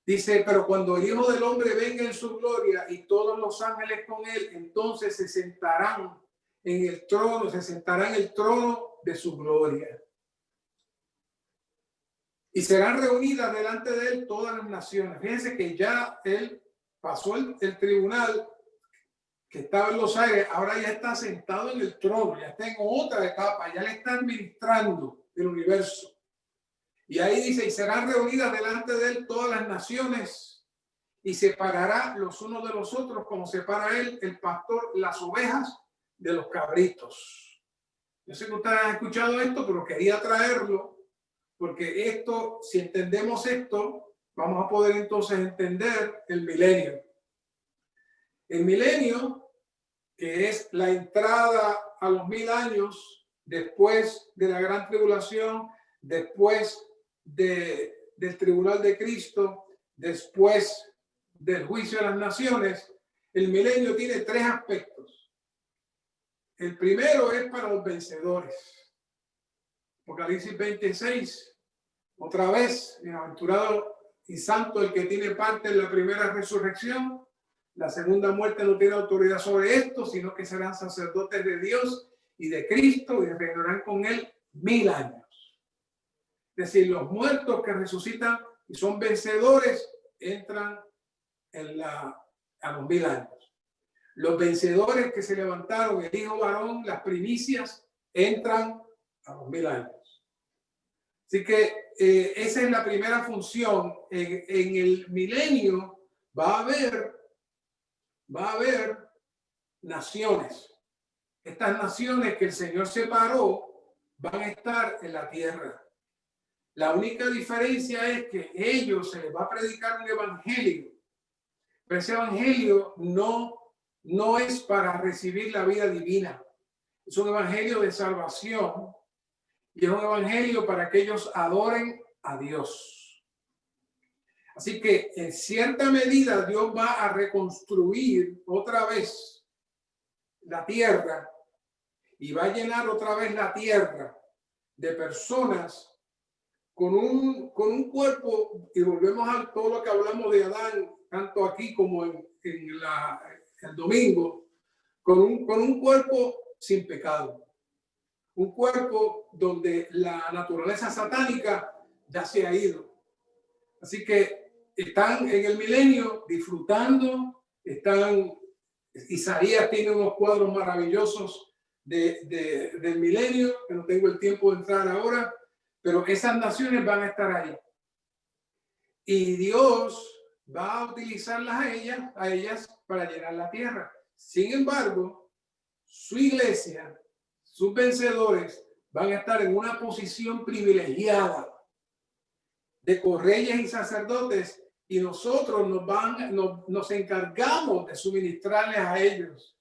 Dice, pero cuando el Hijo del Hombre venga en su gloria y todos los ángeles con él, entonces se sentarán en el trono de su gloria. Y serán reunidas delante de él todas las naciones. Fíjense que ya él pasó el tribunal que estaba en los aires, ahora ya está sentado en el trono, ya está en otra etapa, ya le está administrando el universo. Y ahí dice, y serán reunidas delante de él todas las naciones y separará los unos de los otros como separa él, el pastor, las ovejas de los cabritos. Yo sé que ustedes han escuchado esto, pero quería traerlo porque esto, si entendemos esto, vamos a poder entonces entender el milenio. El milenio, que es la entrada a los 1000 años después de la gran tribulación, después del tribunal de Cristo, después del juicio de las naciones, el milenio tiene 3 aspectos. El primero es para los vencedores. Apocalipsis 26, otra vez, bienaventurado y santo el que tiene parte en la primera resurrección. La segunda muerte no tiene autoridad sobre esto, sino que serán sacerdotes de Dios y de Cristo y reinarán con él 1000 años. Es decir, los muertos que resucitan y son vencedores entran a los 1000 años. Los vencedores que se levantaron, el hijo varón, las primicias, entran a los 1000 años. Así que esa es la primera función. En el milenio va a haber naciones. Estas naciones que el Señor separó van a estar en la tierra. La única diferencia es que ellos se les va a predicar un evangelio, Pero ese evangelio no es para recibir la vida divina. Es un evangelio de salvación y es un evangelio para que ellos adoren a Dios. Así que en cierta medida Dios va a reconstruir otra vez la tierra y va a llenar otra vez la tierra de personas con un cuerpo, y volvemos a todo lo que hablamos de Adán, tanto aquí como en el domingo, con un cuerpo sin pecado. Un cuerpo donde la naturaleza satánica ya se ha ido. Así que están en el milenio disfrutando, Isaías tiene unos cuadros maravillosos del milenio, que no tengo el tiempo de entrar ahora, pero esas naciones van a estar ahí. Y Dios va a utilizarlas a ellas para llenar la tierra. Sin embargo, su iglesia, sus vencedores, van a estar en una posición privilegiada de correyes y sacerdotes, y nosotros nos encargamos de suministrarles a ellos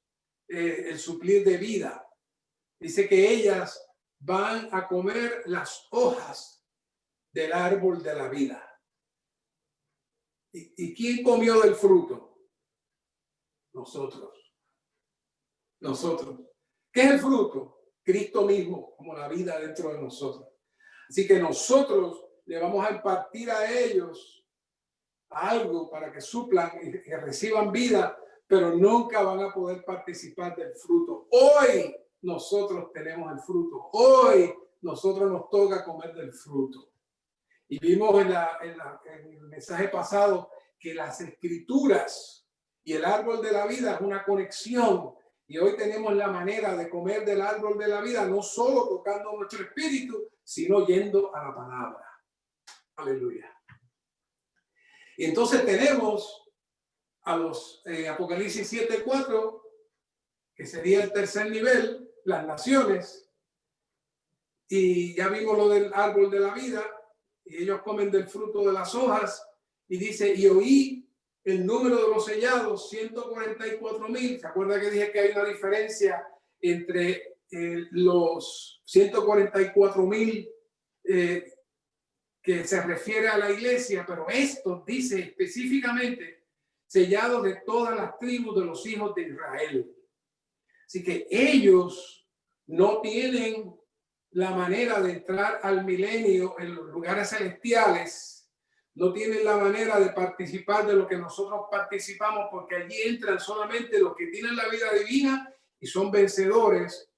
el suplir de vida. Dice que ellas van a comer las hojas del árbol de la vida. ¿Y quién comió del fruto? Nosotros. ¿Qué es el fruto? Cristo mismo, como la vida dentro de nosotros. Así que nosotros le vamos a impartir a ellos algo para que suplan y que reciban vida, pero nunca van a poder participar del fruto. Hoy nosotros tenemos el fruto. Hoy nosotros nos toca comer del fruto. Y vimos en el mensaje pasado que las escrituras y el árbol de la vida es una conexión. Y hoy tenemos la manera de comer del árbol de la vida, no solo tocando nuestro espíritu, sino yendo a la palabra. Aleluya. Y entonces tenemos a los Apocalipsis 7:4, que sería el tercer nivel, las naciones. Y ya vimos lo del árbol de la vida, y ellos comen del fruto de las hojas. Y dice, y oí el número de los sellados, 144,000. ¿Se acuerda que dije que hay una diferencia entre los 144,000 que se refiere a la iglesia? Pero esto dice específicamente sellados de todas las tribus de los hijos de Israel. Así que ellos no tienen la manera de entrar al milenio en los lugares celestiales, no tienen la manera de participar de lo que nosotros participamos, porque allí entran solamente los que tienen la vida divina y son vencedores,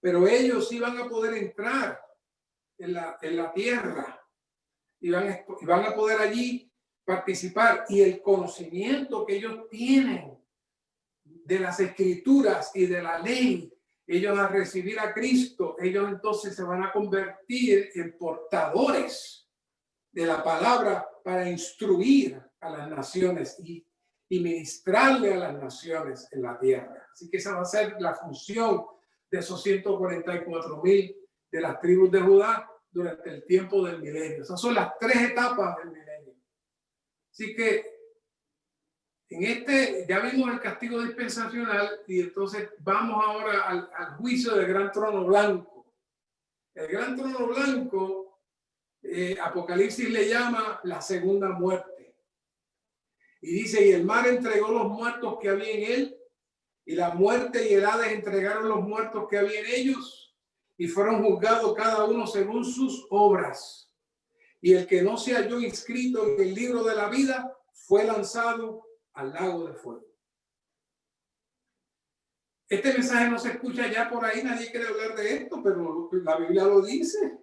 pero ellos sí van a poder entrar en la tierra y van a poder allí participar, y el conocimiento que ellos tienen de las escrituras y de la ley, ellos al recibir a Cristo, ellos entonces se van a convertir en portadores de la palabra para instruir a las naciones y ministrarle a las naciones en la tierra. Así que esa va a ser la función de esos 144,000 de las tribus de Judá durante el tiempo del milenio. Esas son las tres etapas del milenio. Así que ya vimos el castigo dispensacional, y entonces vamos ahora al juicio del gran trono blanco. El gran trono blanco, Apocalipsis le llama la segunda muerte. Y dice, y el mar entregó los muertos que había en él, y la muerte y el Hades entregaron los muertos que había en ellos, y fueron juzgados cada uno según sus obras. Y el que no se halló inscrito en el libro de la vida fue lanzado al lago de fuego. Este mensaje no se escucha ya por ahí, nadie quiere hablar de esto, pero la Biblia lo dice.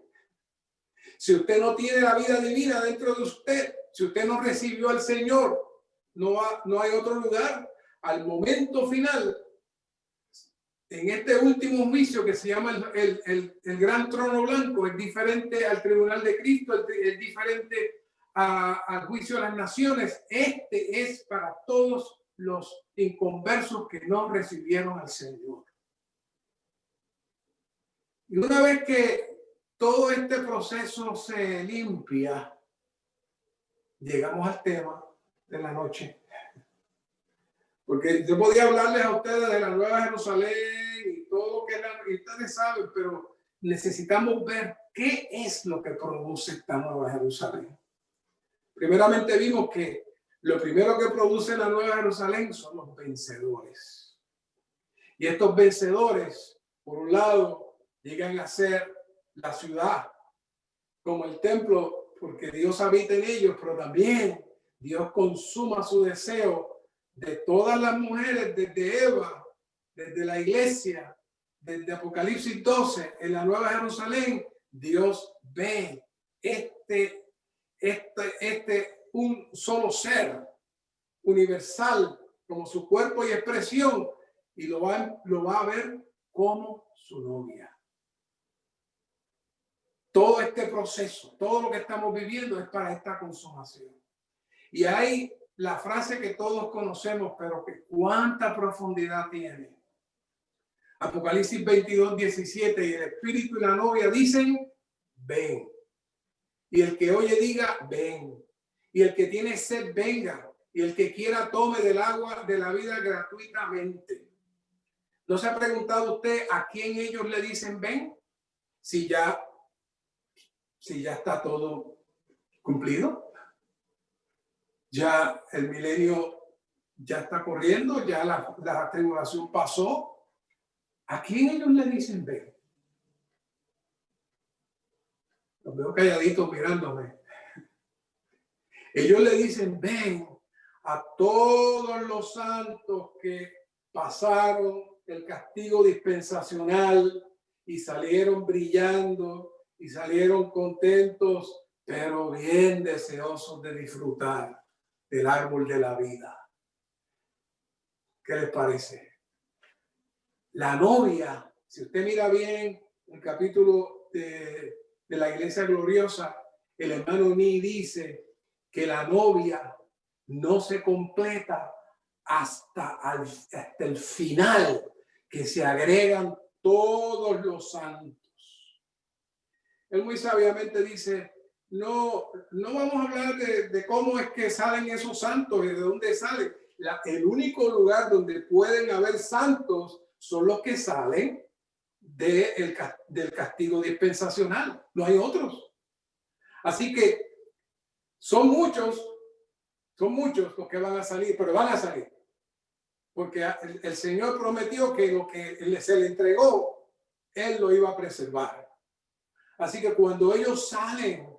Si usted no tiene la vida divina dentro de usted, si usted no recibió al Señor, no hay otro lugar. Al momento final, en este último juicio que se llama el gran trono blanco, es diferente al tribunal de Cristo, es diferente al juicio de las naciones. Este es para todos los inconversos que no recibieron al Señor. Y una vez que todo este proceso se limpia, llegamos al tema de la noche. Porque yo podía hablarles a ustedes de la Nueva Jerusalén y todo lo que y ustedes saben, pero necesitamos ver qué es lo que produce esta Nueva Jerusalén. Primeramente vimos que lo primero que produce la Nueva Jerusalén son los vencedores. Y estos vencedores, por un lado, llegan a ser la ciudad, como el templo, porque Dios habita en ellos, pero también Dios consuma su deseo de todas las mujeres, desde Eva, desde la iglesia, desde Apocalipsis 12, en la Nueva Jerusalén. Dios ve un solo ser universal como su cuerpo y expresión, y lo va a ver como su novia. Todo este proceso, todo lo que estamos viviendo es para esta consumación. Y hay la frase que todos conocemos, pero que cuánta profundidad tiene. Apocalipsis 22, 17, y el Espíritu y la novia dicen, ven. Y el que oye diga, ven. Y el que tiene sed, venga. Y el que quiera tome del agua de la vida gratuitamente. ¿No se ha preguntado usted a quién ellos le dicen ven? Si ya está todo cumplido. Ya el milenio ya está corriendo, ya la tribulación pasó. ¿A quién ellos le dicen ven? Los veo calladitos mirándome. Ellos le dicen ven a todos los santos que pasaron el castigo dispensacional y salieron brillando y salieron contentos, pero bien deseosos de disfrutar del árbol de la vida. ¿Qué les parece? La novia, si usted mira bien el capítulo de la iglesia gloriosa, el hermano Ni dice que la novia no se completa hasta el final, que se agregan todos los santos. Él muy sabiamente dice, no vamos a hablar de cómo es que salen esos santos y de dónde salen. El único lugar donde pueden haber santos son los que salen del castigo dispensacional. No hay otros. Así que son muchos los que van a salir, pero van a salir. Porque el Señor prometió que lo que se le entregó, Él lo iba a preservar. Así que cuando ellos salen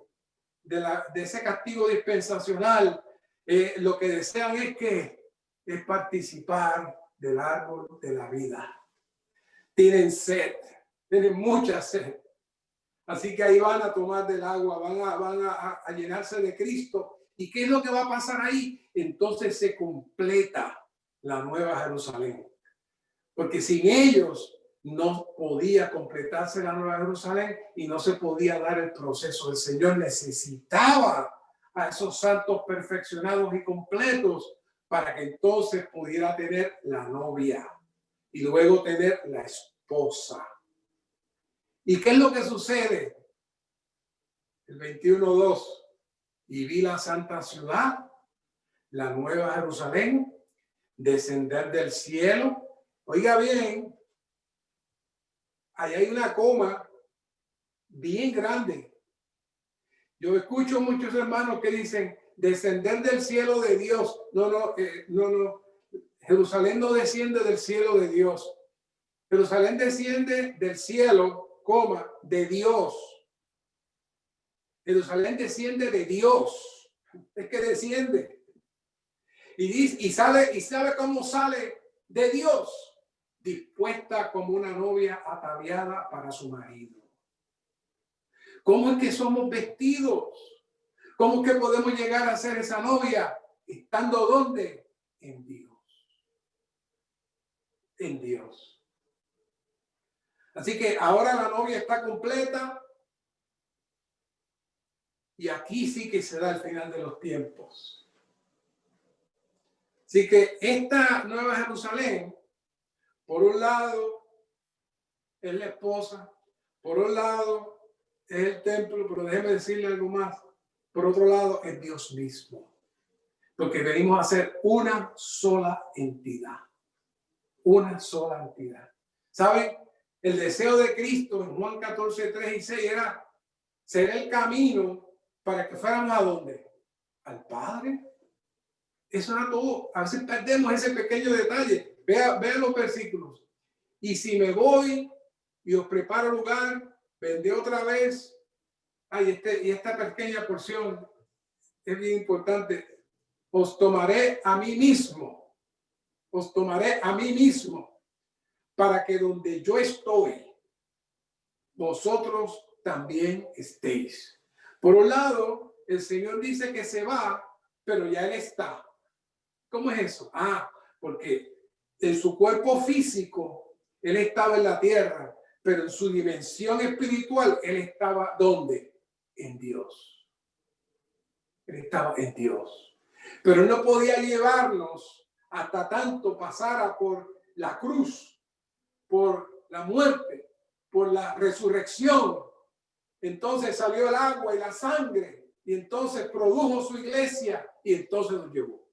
de ese castigo dispensacional, lo que desean es participar del árbol de la vida. Tienen sed, tienen mucha sed. Así que ahí van a tomar del agua, van a llenarse de Cristo. ¿Y qué es lo que va a pasar ahí? Entonces se completa la Nueva Jerusalén. Porque sin ellos no podía completarse la Nueva Jerusalén y no se podía dar el proceso. El Señor necesitaba a esos santos perfeccionados y completos para que entonces pudiera tener la novia y luego tener la esposa. ¿Y qué es lo que sucede? El 21:2. Y vi la santa ciudad, la Nueva Jerusalén, descender del cielo. Oiga bien, ahí hay una coma bien grande. Yo escucho muchos hermanos que dicen descender del cielo de Dios. No. Jerusalén no desciende del cielo de Dios. Jerusalén desciende del cielo, de Dios. Jerusalén desciende de Dios. Es que desciende. Y sabe cómo sale de Dios. Dispuesta como una novia ataviada para su marido. ¿Cómo es que somos vestidos? ¿Cómo es que podemos llegar a ser esa novia? ¿Estando dónde? En Dios. En Dios. Así que ahora la novia está completa. Y aquí sí que se da el final de los tiempos. Así que esta Nueva Jerusalén, por un lado, es la esposa, por un lado, es el templo, pero déjeme decirle algo más. Por otro lado, es Dios mismo. Porque venimos a ser una sola entidad. Una sola entidad. ¿Saben? El deseo de Cristo en Juan 14, 3 y 6 era ser el camino para que fuéramos ¿a dónde? Al Padre. Eso era todo. A veces perdemos ese pequeño detalle. Vea los versículos. Y si me voy y os preparo lugar, vendré otra vez. Y esta pequeña porción es bien importante. Os tomaré a mí mismo. Os tomaré a mí mismo para que donde yo estoy, vosotros también estéis. Por un lado, el Señor dice que se va, pero ya Él está. ¿Cómo es eso? Porque en su cuerpo físico, Él estaba en la tierra, pero en su dimensión espiritual, Él estaba ¿dónde? En Dios. Él estaba en Dios. Pero Él no podía llevarnos hasta tanto pasara por la cruz, por la muerte, por la resurrección. Entonces salió el agua y la sangre, y entonces produjo su iglesia, y entonces nos llevó.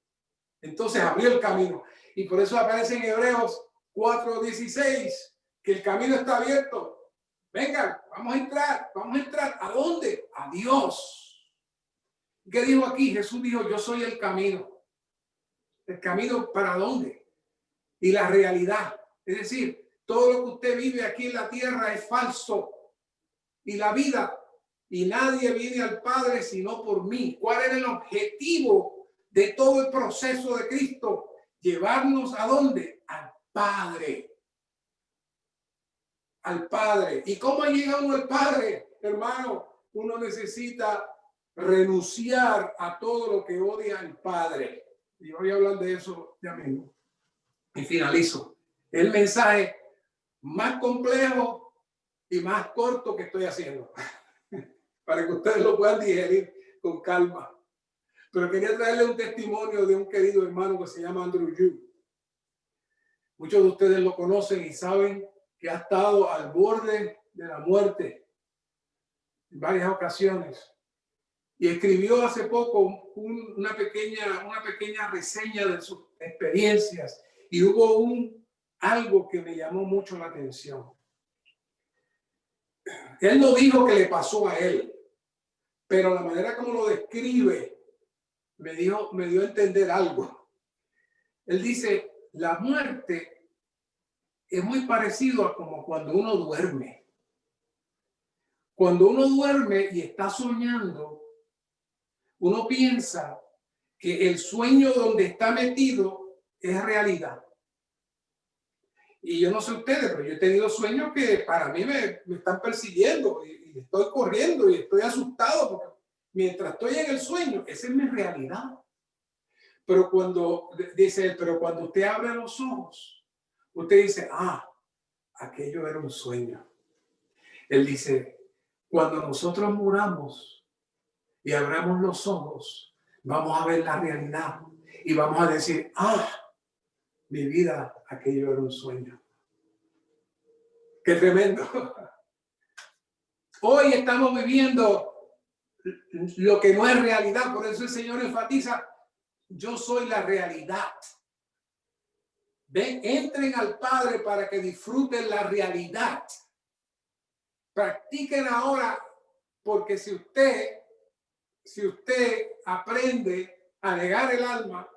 Entonces abrió el camino. Y por eso aparece en Hebreos 4:16 que el camino está abierto. Vengan, vamos a entrar. ¿Vamos a entrar a dónde? A Dios. ¿Qué dijo aquí? Jesús dijo, yo soy el camino. ¿El camino para dónde? Y la realidad. Es decir, todo lo que usted vive aquí en la tierra es falso. Y la vida. Y nadie viene al Padre sino por mí. ¿Cuál era el objetivo de todo el proceso de Cristo? Llevarnos ¿a dónde? Al Padre. Al Padre. ¿Y cómo llega uno al Padre? Hermano, uno necesita renunciar a todo lo que odia al Padre. Y voy a hablar de eso ya mismo. Y finalizo. El mensaje más complejo y más corto que estoy haciendo. Para que ustedes lo puedan digerir con calma. Pero quería traerle un testimonio de un querido hermano que se llama Andrew Yu. Muchos de ustedes lo conocen y saben que ha estado al borde de la muerte en varias ocasiones. Y escribió hace poco una pequeña reseña de sus experiencias. Y hubo algo que me llamó mucho la atención. Él no dijo que le pasó a él, pero la manera como lo describe me dio a entender algo. Él dice, la muerte es muy parecido a como cuando uno duerme. Cuando uno duerme y está soñando, uno piensa que el sueño donde está metido es realidad. Y yo no sé ustedes, pero yo he tenido sueños que para mí me están persiguiendo y estoy corriendo y estoy asustado porque mientras estoy en el sueño, esa es mi realidad. Pero cuando usted abre los ojos, usted dice, aquello era un sueño. Él dice, cuando nosotros muramos y abramos los ojos, vamos a ver la realidad y vamos a decir, mi vida, aquello era un sueño. ¡Qué tremendo! Hoy estamos viviendo lo que no es realidad, por eso el Señor enfatiza, yo soy la realidad. Ven, entren al Padre para que disfruten la realidad. Practiquen ahora, porque si usted aprende a negar el alma,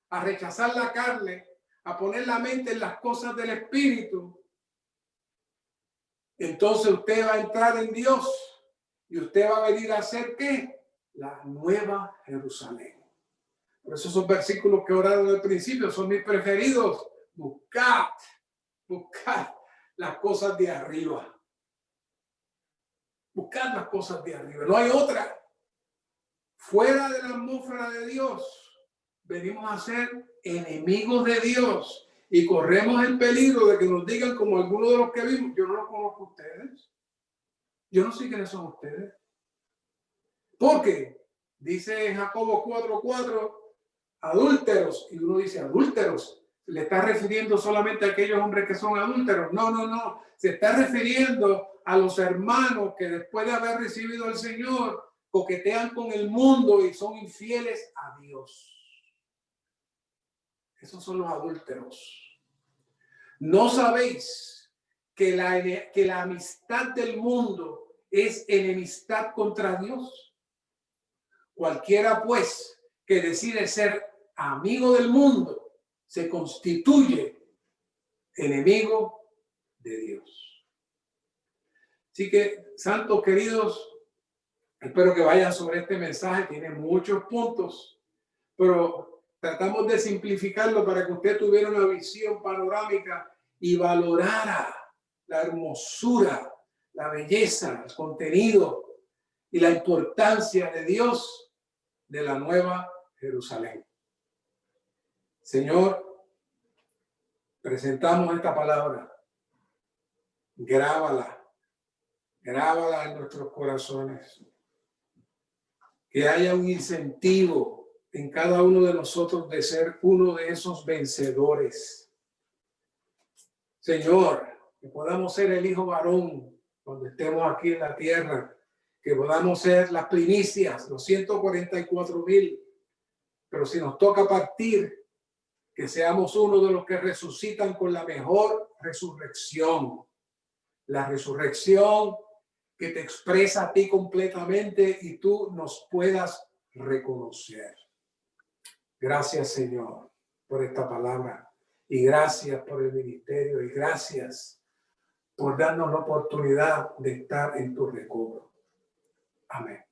a rechazar la carne, a poner la mente en las cosas del Espíritu, entonces usted va a entrar en Dios y usted va a venir a hacer ¿qué? La nueva Jerusalén. Por eso esos versículos que oraron al principio son mis preferidos. Buscad las cosas de arriba. Buscad las cosas de arriba. No hay otra. Fuera de la atmósfera de Dios, venimos a ser enemigos de Dios y corremos el peligro de que nos digan como algunos de los que vimos, yo no los conozco a ustedes. Yo no sé quiénes son ustedes. Porque dice en Jacobo 4:4, adúlteros. Y uno dice, adúlteros. ¿Le está refiriendo solamente a aquellos hombres que son adúlteros? No. Se está refiriendo a los hermanos que después de haber recibido al Señor, coquetean con el mundo y son infieles a Dios. Esos son los adúlteros. ¿No sabéis que la amistad del mundo es enemistad contra Dios? Cualquiera, pues, que decide ser amigo del mundo, se constituye enemigo de Dios. Así que, santos queridos, espero que vayan sobre este mensaje. Tiene muchos puntos, pero tratamos de simplificarlo para que usted tuviera una visión panorámica y valorara la hermosura, la belleza, el contenido y la importancia de Dios de la Nueva Jerusalén. Señor, presentamos esta palabra. Grábala en nuestros corazones. Que haya un incentivo en cada uno de nosotros de ser uno de esos vencedores. Señor, que podamos ser el hijo varón cuando estemos aquí en la tierra, que podamos ser las primicias, los 144,000, pero si nos toca partir, que seamos uno de los que resucitan con la mejor resurrección, la resurrección que te expresa a ti completamente y tú nos puedas reconocer. Gracias, Señor, por esta palabra y gracias por el ministerio y gracias por darnos la oportunidad de estar en tu recobro. Amén.